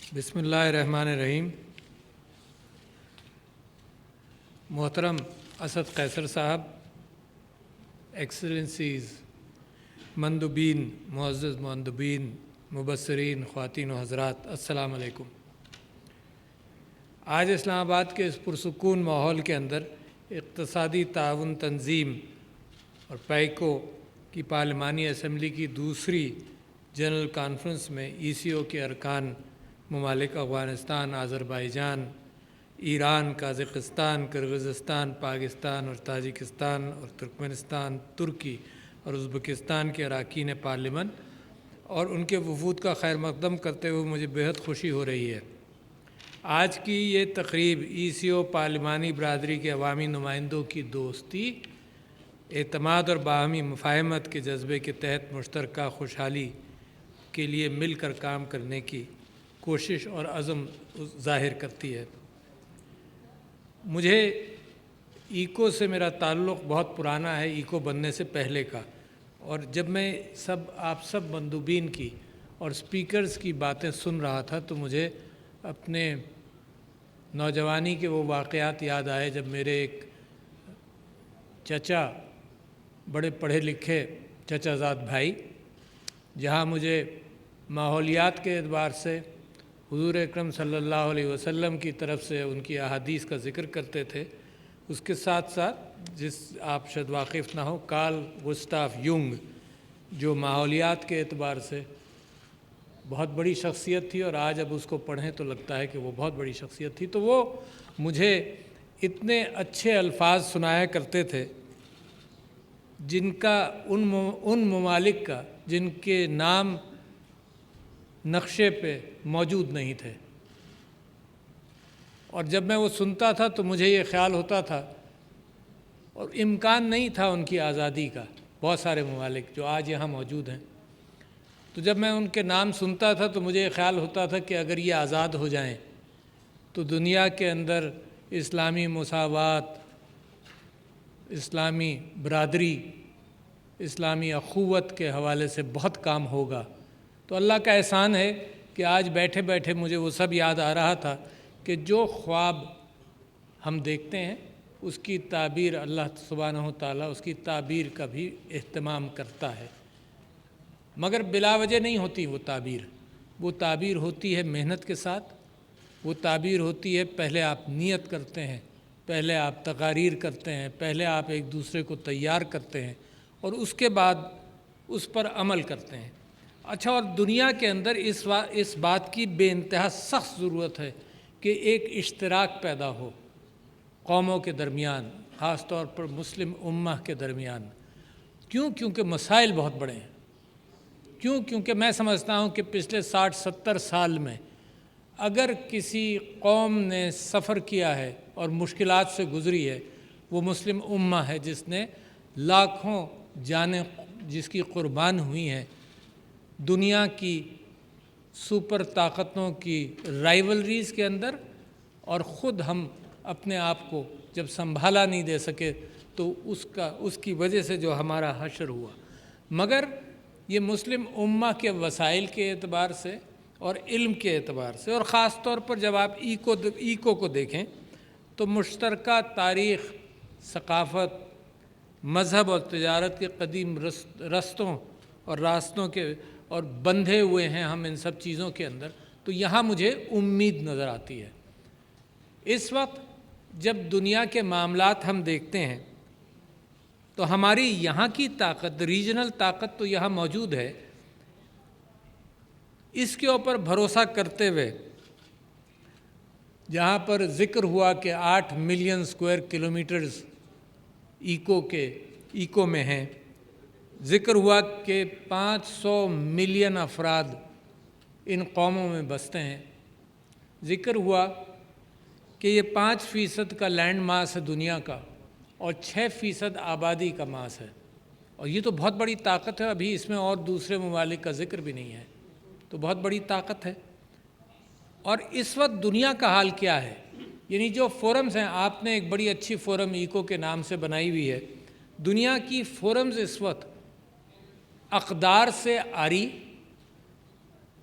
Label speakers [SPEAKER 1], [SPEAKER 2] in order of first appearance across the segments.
[SPEAKER 1] بسم اللہ الرحمن الرحیم۔ محترم اسد قیصر صاحب، ایکسلنسیز، مندوبین، معزز مندوبین، مبصرین، خواتین و حضرات، السلام علیکم۔ آج اسلام آباد کے اس پرسکون ماحول کے اندر اقتصادی تعاون تنظیم اور پیکو کی پارلیمانی اسمبلی کی دوسری جنرل کانفرنس میں ECO کے ارکان ممالک افغانستان، آذربائیجان، ایران، قازقستان، کرغزستان، پاکستان اور تاجکستان اور ترکمنستان، ترکی اور ازبکستان کے اراکین پارلیمنٹ اور ان کے وفود کا خیر مقدم کرتے ہوئے مجھے بہت خوشی ہو رہی ہے۔ آج کی یہ تقریب ECO پارلیمانی برادری کے عوامی نمائندوں کی دوستی، اعتماد اور باہمی مفاہمت کے جذبے کے تحت مشترکہ خوشحالی کے لیے مل کر کام کرنے کی کوشش اور عزم ظاہر کرتی ہے۔ مجھے ECO سے میرا تعلق بہت پرانا ہے، ECO بننے سے پہلے کا، اور جب میں آپ سب مندوبین کی اور سپیکرز کی باتیں سن رہا تھا تو مجھے اپنے نوجوانی کے وہ واقعات یاد آئے جب میرے ایک چچا، بڑے پڑھے لکھے چچا زاد بھائی، جہاں مجھے ماحولیات کے اعتبار سے حضور اکرم صلی اللہ علیہ وسلم کی طرف سے ان کی احادیث کا ذکر کرتے تھے، اس کے ساتھ ساتھ جس آپ شاید واقف نہ ہو، کارل گسٹاف یونگ، جو ماحولیات کے اعتبار سے بہت بڑی شخصیت تھی، اور آج اب اس کو پڑھیں تو لگتا ہے کہ وہ بہت بڑی شخصیت تھی، تو وہ مجھے اتنے اچھے الفاظ سنایا کرتے تھے جن کا ان ممالک کا جن کے نام نقشے پہ موجود نہیں تھے، اور جب میں وہ سنتا تھا تو مجھے یہ خیال ہوتا تھا، اور امکان نہیں تھا ان کی آزادی کا، بہت سارے ممالک جو آج یہاں موجود ہیں، تو جب میں ان کے نام سنتا تھا تو مجھے یہ خیال ہوتا تھا کہ اگر یہ آزاد ہو جائیں تو دنیا کے اندر اسلامی مساوات، اسلامی برادری، اسلامی اخوت کے حوالے سے بہت کام ہوگا۔ تو اللہ کا احسان ہے کہ آج بیٹھے بیٹھے مجھے وہ سب یاد آ رہا تھا کہ جو خواب ہم دیکھتے ہیں اس کی تعبیر اللہ سبحانہ و تعالیٰ اس کی تعبیر کا بھی اہتمام کرتا ہے، مگر بلا وجہ نہیں ہوتی وہ تعبیر ہوتی ہے محنت کے ساتھ، وہ تعبیر ہوتی ہے پہلے آپ نیت کرتے ہیں، پہلے آپ تقاریر کرتے ہیں، پہلے آپ ایک دوسرے کو تیار کرتے ہیں اور اس کے بعد اس پر عمل کرتے ہیں۔ اچھا، اور دنیا کے اندر اس بات کی بے انتہا سخت ضرورت ہے کہ ایک اشتراک پیدا ہو قوموں کے درمیان، خاص طور پر مسلم امہ کے درمیان۔ کیونکہ مسائل بہت بڑے ہیں، کیونکہ میں سمجھتا ہوں کہ پچھلے 60-70 سال میں اگر کسی قوم نے سفر کیا ہے اور مشکلات سے گزری ہے، وہ مسلم امہ ہے، جس نے لاکھوں جانیں جس کی قربان ہوئی ہیں دنیا کی سپر طاقتوں کی رائیولریز کے اندر، اور خود ہم اپنے آپ کو جب سنبھالا نہیں دے سکے تو اس کی وجہ سے جو ہمارا حشر ہوا۔ مگر یہ مسلم امہ کے وسائل کے اعتبار سے اور علم کے اعتبار سے، اور خاص طور پر جب آپ ایکو کو دیکھیں تو مشترکہ تاریخ، ثقافت، مذہب اور تجارت کے قدیم رستوں اور راستوں کے اور بندھے ہوئے ہیں ہم ان سب چیزوں کے اندر، تو یہاں مجھے امید نظر آتی ہے۔ اس وقت جب دنیا کے معاملات ہم دیکھتے ہیں تو ہماری یہاں کی طاقت، ریجنل طاقت تو یہاں موجود ہے، اس کے اوپر بھروسہ کرتے ہوئے جہاں پر ذکر ہوا کہ 8 ملین اسکوائر کلومیٹرز ایکو میں ہیں، ذکر ہوا کہ 500 ملین افراد ان قوموں میں بستے ہیں، ذکر ہوا کہ یہ 5% کا لینڈ ماس ہے دنیا کا اور 6% آبادی کا ماس ہے، اور یہ تو بہت بڑی طاقت ہے۔ ابھی اس میں اور دوسرے ممالک کا ذکر بھی نہیں ہے، تو بہت بڑی طاقت ہے۔ اور اس وقت دنیا کا حال کیا ہے؟ یعنی جو فورمز ہیں، آپ نے ایک بڑی اچھی فورم ایکو کے نام سے بنائی ہوئی ہے، دنیا کی فورمز اس وقت اقدار سے عاری،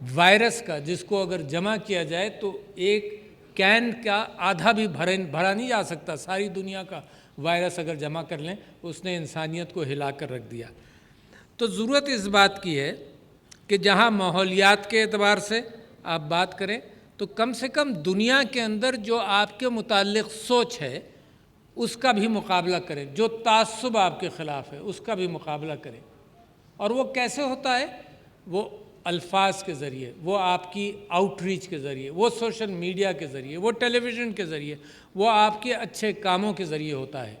[SPEAKER 1] وائرس کا، جس کو اگر جمع کیا جائے تو ایک کین کا آدھا بھی بھرا نہیں جا سکتا، ساری دنیا کا وائرس اگر جمع کر لیں، اس نے انسانیت کو ہلا کر رکھ دیا۔ تو ضرورت اس بات کی ہے کہ جہاں ماحولیات کے اعتبار سے آپ بات کریں تو کم سے کم دنیا کے اندر جو آپ کے متعلق سوچ ہے اس کا بھی مقابلہ کریں، جو تعصب آپ کے خلاف ہے اس کا بھی مقابلہ کریں۔ اور وہ کیسے ہوتا ہے؟ وہ الفاظ کے ذریعے، وہ آپ کی آؤٹ ریچ کے ذریعے، وہ سوشل میڈیا کے ذریعے، وہ ٹیلی ویژن کے ذریعے، وہ آپ کے اچھے کاموں کے ذریعے ہوتا ہے۔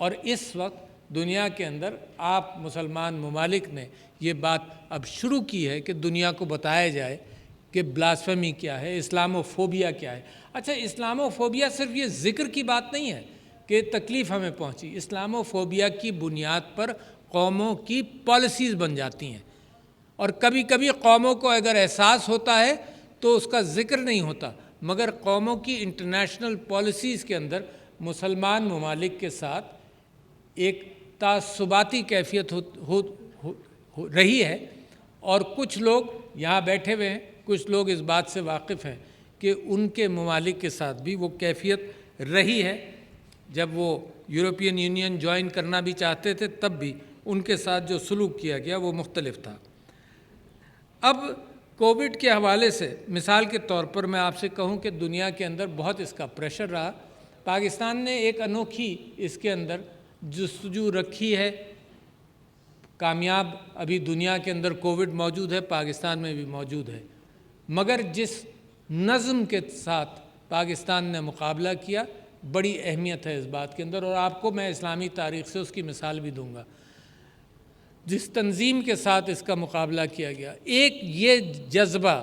[SPEAKER 1] اور اس وقت دنیا کے اندر آپ مسلمان ممالک نے یہ بات اب شروع کی ہے کہ دنیا کو بتایا جائے کہ بلاسفیمی کیا ہے، اسلام و فوبیا کیا ہے۔ اچھا، اسلام و فوبیا صرف یہ ذکر کی بات نہیں ہے کہ تکلیف ہمیں پہنچی، اسلام و فوبیا کی بنیاد پر قوموں کی پالیسیز بن جاتی ہیں، اور کبھی کبھی قوموں کو اگر احساس ہوتا ہے تو اس کا ذکر نہیں ہوتا، مگر قوموں کی انٹرنیشنل پالیسیز کے اندر مسلمان ممالک کے ساتھ ایک تعصباتی کیفیت رہی ہے۔ اور کچھ لوگ یہاں بیٹھے ہوئے ہیں، کچھ لوگ اس بات سے واقف ہیں کہ ان کے ممالک کے ساتھ بھی وہ کیفیت رہی ہے۔ جب وہ یورپین یونین جوائن کرنا بھی چاہتے تھے تب بھی ان کے ساتھ جو سلوک کیا گیا وہ مختلف تھا۔ اب کووڈ کے حوالے سے مثال کے طور پر میں آپ سے کہوں کہ دنیا کے اندر بہت اس کا پریشر رہا۔ پاکستان نے ایک انوکھی اس کے اندر جستجو رکھی ہے۔ کامیاب ابھی دنیا کے اندر کووڈ موجود ہے، پاکستان میں بھی موجود ہے، مگر جس نظم کے ساتھ پاکستان نے مقابلہ کیا، بڑی اہمیت ہے اس بات کے اندر، اور آپ کو میں اسلامی تاریخ سے اس کی مثال بھی دوں گا۔ جس تنظیم کے ساتھ اس کا مقابلہ کیا گیا، ایک یہ جذبہ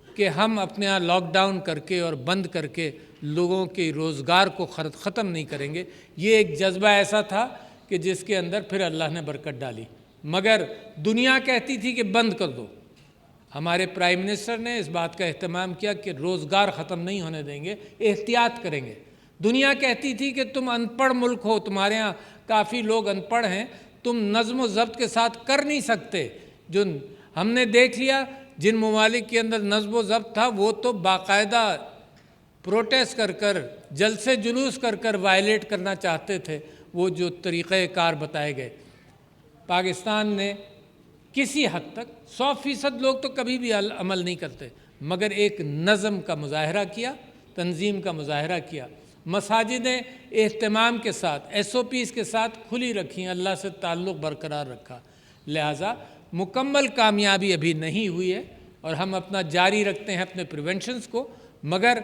[SPEAKER 1] کہ ہم اپنے یہاں لاک ڈاؤن کر کے اور بند کر کے لوگوں کے روزگار کو ختم نہیں کریں گے، یہ ایک جذبہ ایسا تھا کہ جس کے اندر پھر اللہ نے برکت ڈالی۔ مگر دنیا کہتی تھی کہ بند کر دو، ہمارے پرائم منسٹر نے اس بات کا اہتمام کیا کہ روزگار ختم نہیں ہونے دیں گے، احتیاط کریں گے۔ دنیا کہتی تھی کہ تم ان پڑھ ملک ہو، تمہارے ہاں کافی لوگ ان پڑھ ہیں، تم نظم و ضبط کے ساتھ کر نہیں سکتے۔ جو ہم نے دیکھ لیا جن ممالک کے اندر نظم و ضبط تھا وہ تو باقاعدہ پروٹیسٹ کر کر، جلسے جلوس کر کر وائلیٹ کرنا چاہتے تھے وہ جو طریقہ کار بتائے گئے۔ پاکستان نے کسی حد تک 100% لوگ تو کبھی بھی عمل نہیں کرتے، مگر ایک نظم کا مظاہرہ کیا، تنظیم کا مظاہرہ کیا۔ مساجدیں اہتمام کے ساتھ SOPs کے ساتھ کھلی رکھیں، اللہ سے تعلق برقرار رکھا۔ لہٰذا مکمل کامیابی ابھی نہیں ہوئی ہے اور ہم اپنا جاری رکھتے ہیں اپنے پریونشنز کو، مگر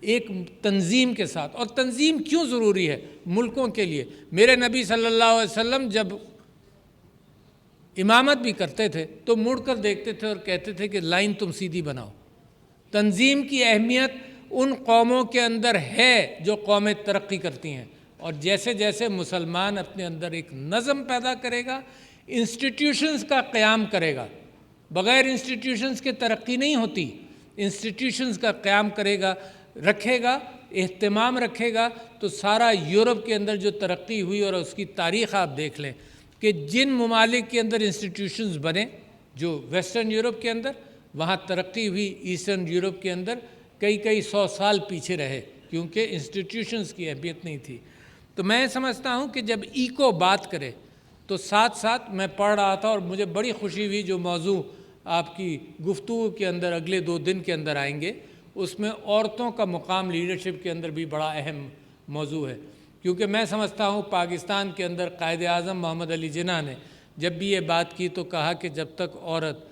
[SPEAKER 1] ایک تنظیم کے ساتھ۔ اور تنظیم کیوں ضروری ہے ملکوں کے لیے؟ میرے نبی صلی اللہ علیہ وسلم جب امامت بھی کرتے تھے تو مڑ کر دیکھتے تھے اور کہتے تھے کہ لائن تم سیدھی بناؤ۔ تنظیم کی اہمیت ان قوموں کے اندر ہے جو قومیں ترقی کرتی ہیں، اور جیسے جیسے مسلمان اپنے اندر ایک نظم پیدا کرے گا، انسٹیٹیوشنز کا قیام کرے گا، بغیر انسٹیٹیوشنز کے ترقی نہیں ہوتی، انسٹیٹیوشنز کا قیام کرے گا، رکھے گا، اہتمام رکھے گا، تو سارا یورپ کے اندر جو ترقی ہوئی اور اس کی تاریخ آپ دیکھ لیں کہ جن ممالک کے اندر انسٹیٹیوشنز بنے، جو ویسٹرن یورپ کے اندر وہاں ترقی ہوئی، ایسٹرن یورپ کے اندر کئی 100 سال پیچھے رہے کیونکہ انسٹیٹیوشنز کی اہمیت نہیں تھی۔ تو میں سمجھتا ہوں کہ جب ایکو بات کرے تو ساتھ ساتھ میں پڑھ رہا تھا اور مجھے بڑی خوشی ہوئی جو موضوع آپ کی گفتگو کے اندر اگلے 2 دن کے اندر آئیں گے، اس میں عورتوں کا مقام لیڈرشپ کے اندر بھی بڑا اہم موضوع ہے، کیونکہ میں سمجھتا ہوں پاکستان کے اندر قائد اعظم محمد علی جناح نے جب بھی یہ بات کی تو کہا کہ جب تک عورت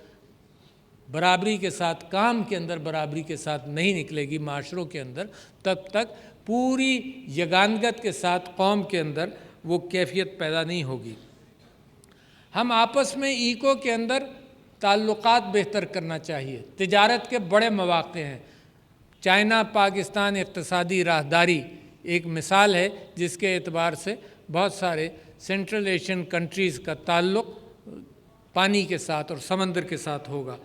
[SPEAKER 1] برابری کے ساتھ کام کے اندر برابری کے ساتھ نہیں نکلے گی معاشروں کے اندر، تب تک پوری یگانگت کے ساتھ قوم کے اندر وہ کیفیت پیدا نہیں ہوگی۔ ہم آپس میں ایکو کے اندر تعلقات بہتر کرنا چاہیے۔ تجارت کے بڑے مواقع ہیں، چائنا پاکستان اقتصادی راہداری ایک مثال ہے جس کے اعتبار سے بہت سارے سینٹرل ایشین کنٹریز کا تعلق پانی کے ساتھ اور سمندر کے ساتھ ہوگا۔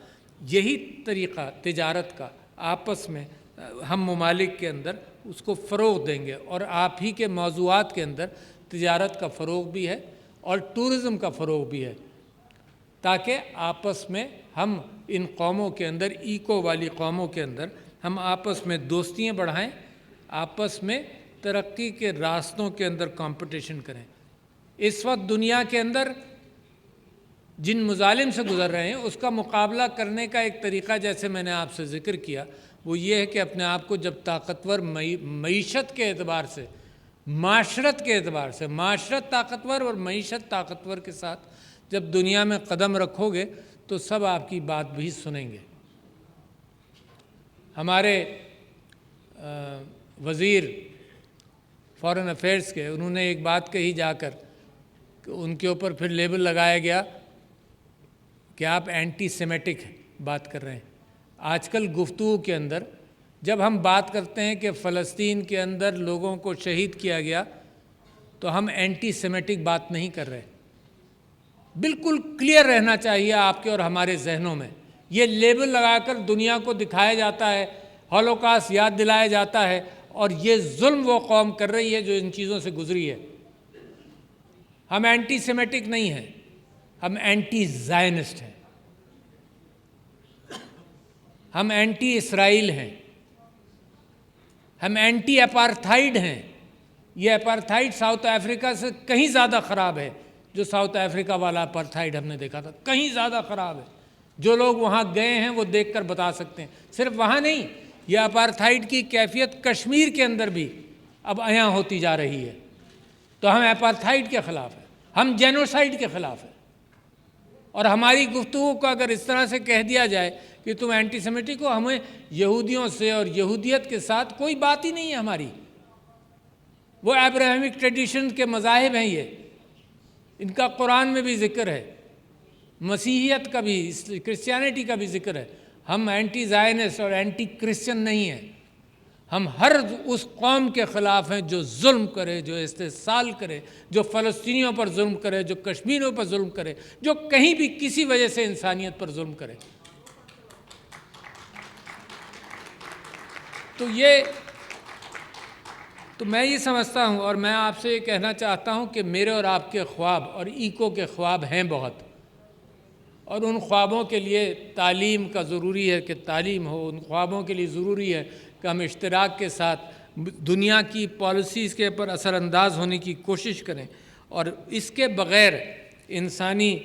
[SPEAKER 1] یہی طریقہ تجارت کا آپس میں ہم ممالک کے اندر اس کو فروغ دیں گے، اور آپ ہی کے موضوعات کے اندر تجارت کا فروغ بھی ہے اور ٹورزم کا فروغ بھی ہے، تاکہ آپس میں ہم ان قوموں کے اندر، ایکو والی قوموں کے اندر ہم آپس میں دوستیاں بڑھائیں، آپس میں ترقی کے راستوں کے اندر کمپٹیشن کریں۔ اس وقت دنیا کے اندر جن مظالم سے گزر رہے ہیں اس کا مقابلہ کرنے کا ایک طریقہ، جیسے میں نے آپ سے ذکر کیا، وہ یہ ہے کہ اپنے آپ کو جب طاقتور معیشت کے اعتبار سے، معاشرت کے اعتبار سے، معاشرت طاقتور اور معیشت طاقتور کے ساتھ جب دنیا میں قدم رکھو گے تو سب آپ کی بات بھی سنیں گے۔ ہمارے وزیر فارن افیئرس کے، انہوں نے ایک بات کہی جا کر کہ ان کے اوپر پھر لیبل لگایا گیا کہ آپ اینٹی سیمیٹک بات کر رہے ہیں۔ آج کل گفتگو کے اندر جب ہم بات کرتے ہیں کہ فلسطین کے اندر لوگوں کو شہید کیا گیا تو ہم اینٹی سیمیٹک بات نہیں کر رہے۔ بالکل کلیئر رہنا چاہیے آپ کے اور ہمارے ذہنوں میں۔ یہ لیبل لگا کر دنیا کو دکھایا جاتا ہے، ہولوکاسٹ یاد دلایا جاتا ہے، اور یہ ظلم وہ قوم کر رہی ہے جو ان چیزوں سے گزری ہے۔ ہم اینٹی سیمیٹک نہیں ہیں، ہم اینٹی زائنسٹ ہیں، ہم اینٹی اسرائیل ہیں، ہم اینٹی اپارتھائیڈ ہیں۔ یہ اپارتھائیڈ ساؤتھ افریقہ سے کہیں زیادہ خراب ہے، جو ساؤتھ افریقہ والا اپارتھائیڈ ہم نے دیکھا تھا، کہیں زیادہ خراب ہے۔ جو لوگ وہاں گئے ہیں وہ دیکھ کر بتا سکتے ہیں۔ صرف وہاں نہیں، یہ اپارتھائیڈ کی کیفیت کشمیر کے اندر بھی اب عیاں ہوتی جا رہی ہے۔ تو ہم اپارتھائیڈ کے خلاف ہیں، ہم جینوسائیڈ کے خلاف ہیں۔ اور ہماری گفتگو کو اگر اس طرح سے کہہ دیا جائے کہ تم اینٹی سیمیٹک ہو، ہمیں یہودیوں سے اور یہودیت کے ساتھ کوئی بات ہی نہیں ہے ہماری۔ وہ ابراہیمک ٹریڈیشن کے مذاہب ہیں، یہ ان کا قرآن میں بھی ذکر ہے، مسیحیت کا بھی، کرسچینٹی کا بھی ذکر ہے۔ ہم اینٹی زائنسٹ اور اینٹی کرسچن نہیں ہیں، ہم ہر اس قوم کے خلاف ہیں جو ظلم کرے، جو استحصال کرے، جو فلسطینیوں پر ظلم کرے، جو کشمیریوں پر ظلم کرے، جو کہیں بھی کسی وجہ سے انسانیت پر ظلم کرے۔ تو میں یہ سمجھتا ہوں، اور میں آپ سے یہ کہنا چاہتا ہوں کہ میرے اور آپ کے خواب اور ایکو کے خواب ہیں بہت، اور ان خوابوں کے لیے تعلیم کا ضروری ہے کہ تعلیم ہو، ان خوابوں کے لیے ضروری ہے کہ ہم اشتراک کے ساتھ دنیا کی پالیسیز کے پر اثر انداز ہونے کی کوشش کریں، اور اس کے بغیر انسانی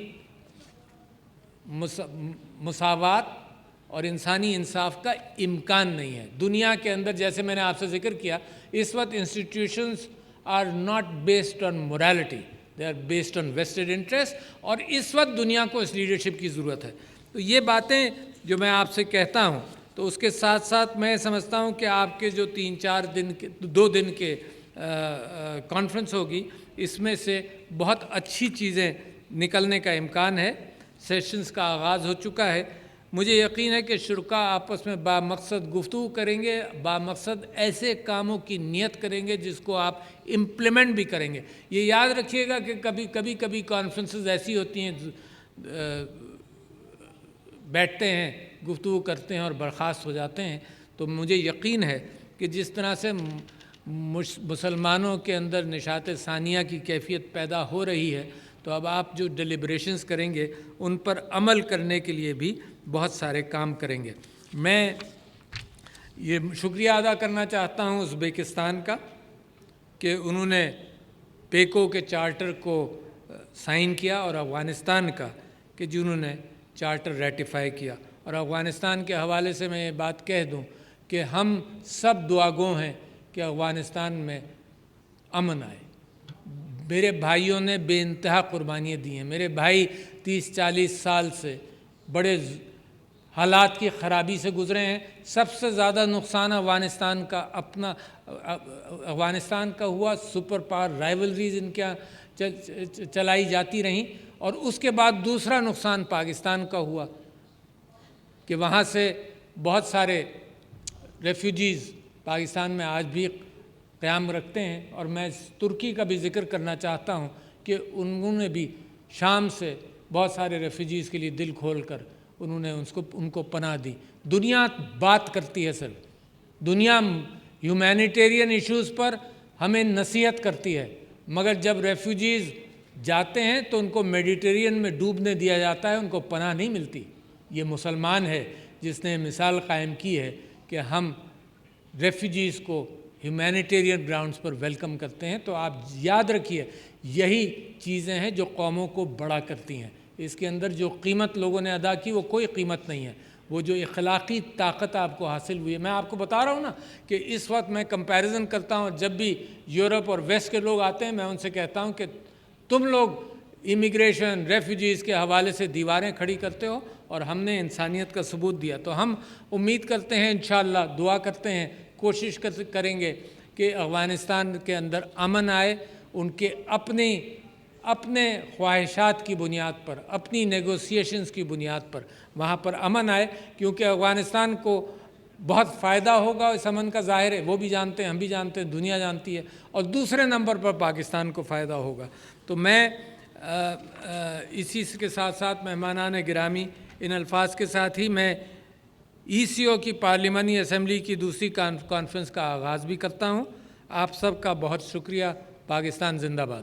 [SPEAKER 1] مساوات اور انسانی انصاف کا امکان نہیں ہے۔ دنیا کے اندر، جیسے میں نے آپ سے ذکر کیا، اس وقت institutions are not based on morality, they are based on vested interest، اور اس وقت دنیا کو اس لیڈرشپ کی ضرورت ہے۔ تو یہ باتیں جو میں آپ سے کہتا ہوں، تو اس کے ساتھ ساتھ میں سمجھتا ہوں کہ آپ کے جو 2 دن کے کانفرنس ہوگی، اس میں سے بہت اچھی چیزیں نکلنے کا امکان ہے۔ سیشنز کا آغاز ہو چکا ہے۔ مجھے یقین ہے کہ شرکاء آپس میں بامقصد گفتگو کریں گے، بامقصد ایسے کاموں کی نیت کریں گے جس کو آپ امپلیمنٹ بھی کریں گے۔ یہ یاد رکھیے گا کہ کبھی کانفرنسز ایسی ہوتی ہیں، بیٹھتے ہیں، گفتگو کرتے ہیں اور برخاست ہو جاتے ہیں۔ تو مجھے یقین ہے کہ جس طرح سے مسلمانوں کے اندر نشاط ثانیہ کی کیفیت پیدا ہو رہی ہے، تو اب آپ جو ڈیلیبریشنز کریں گے ان پر عمل کرنے کے لیے بھی بہت سارے کام کریں گے۔ میں یہ شکریہ ادا کرنا چاہتا ہوں ازبیکستان کا کہ انہوں نے پیکو کے چارٹر کو سائن کیا، اور افغانستان کا کہ جنہوں نے چارٹر ریٹیفائی کیا۔ اور افغانستان کے حوالے سے میں یہ بات کہہ دوں کہ ہم سب دعا گو ہیں کہ افغانستان میں امن آئے۔ میرے بھائیوں نے بے انتہا قربانیاں دی ہیں۔ میرے بھائی 30-40 سال سے بڑے حالات کی خرابی سے گزرے ہیں۔ سب سے زیادہ نقصان افغانستان کا ہوا، سپر پاور رائیولریز ان کے چلائی جاتی رہیں، اور اس کے بعد دوسرا نقصان پاکستان کا ہوا کہ وہاں سے بہت سارے ریفیوجیز پاکستان میں آج بھی قیام رکھتے ہیں۔ اور میں ترکی کا بھی ذکر کرنا چاہتا ہوں کہ انہوں نے بھی شام سے بہت سارے ریفیوجیز کے لیے دل کھول کر انہوں نے ان کو پناہ دی۔ دنیا بات کرتی ہے، سر، دنیا ہیومینیٹیرین ایشوز پر ہمیں نصیحت کرتی ہے، مگر جب ریفیوجیز جاتے ہیں تو ان کو میڈیٹرین میں ڈوبنے دیا جاتا ہے، ان کو پناہ نہیں ملتی۔ یہ مسلمان ہے جس نے مثال قائم کی ہے کہ ہم ریفیوجیز کو ہیومینیٹیرین گراؤنڈز پر ویلکم کرتے ہیں۔ تو آپ یاد رکھیے یہی چیزیں ہیں جو قوموں کو بڑا کرتی ہیں۔ اس کے اندر جو قیمت لوگوں نے ادا کی وہ کوئی قیمت نہیں ہے، وہ جو اخلاقی طاقت آپ کو حاصل ہوئی ہے۔ میں آپ کو بتا رہا ہوں نا کہ اس وقت میں کمپیریزن کرتا ہوں، جب بھی یورپ اور ویسٹ کے لوگ آتے ہیں میں ان سے کہتا ہوں کہ تم لوگ امیگریشن ریفیوجیز کے حوالے سے دیواریں کھڑی کرتے ہو اور ہم نے انسانیت کا ثبوت دیا۔ تو ہم امید کرتے ہیں انشاءاللہ، دعا کرتے ہیں، کوشش کریں گے کہ افغانستان کے اندر امن آئے، ان کے اپنے خواہشات کی بنیاد پر، اپنی نیگوسیشنز کی بنیاد پر وہاں پر امن آئے، کیونکہ افغانستان کو بہت فائدہ ہوگا اس امن کا، ظاہر ہے وہ بھی جانتے ہیں، ہم بھی جانتے ہیں، دنیا جانتی ہے، اور دوسرے نمبر پر پاکستان کو فائدہ ہوگا۔ تو میں اسی کے ساتھ ساتھ مہمانان گرامی، ان الفاظ کے ساتھ ہی میں ECO کی پارلیمانی اسمبلی کی دوسری کانفرنس کا آغاز بھی کرتا ہوں۔ آپ سب کا بہت شکریہ۔ پاکستان زندہ باد۔